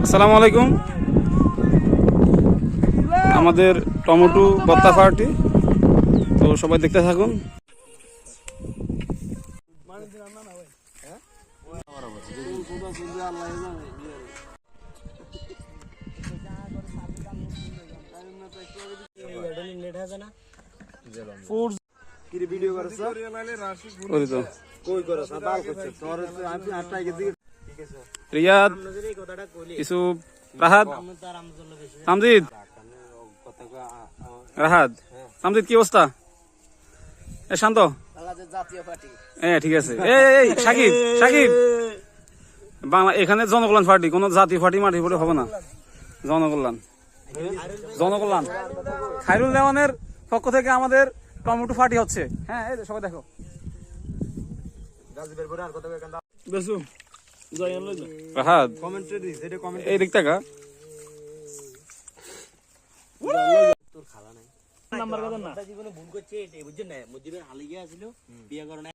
আসসালামু আলাইকুম। আমাদের টমেটো ভর্তা পার্টি, তো সবাই দেখতে থাকুন। রিয়াদ, ইসুফ, রাহাত, সামজিদ, রাহাত, সামজিদ, কি অবস্থা? শান্ত, হ্যাঁ ঠিক আছে। এই সাকিব, সাকিব, এখানে জনকল্যাণ পার্টি, কোন জাতীয় পার্টি মাটি পড়ে হবে না। জনকল্যাণ, জনকল্যাণ খায়রুল দেওয়ানের পক্ষ থেকে আমাদের টমেটো পার্টি হচ্ছে। হ্যাঁ, এই সবাই দেখো। এই দিকটা কা জীবনে ভুল করছে বুঝছেন না, মসজিদের হালিয়া ছিল বিয়ে করে না।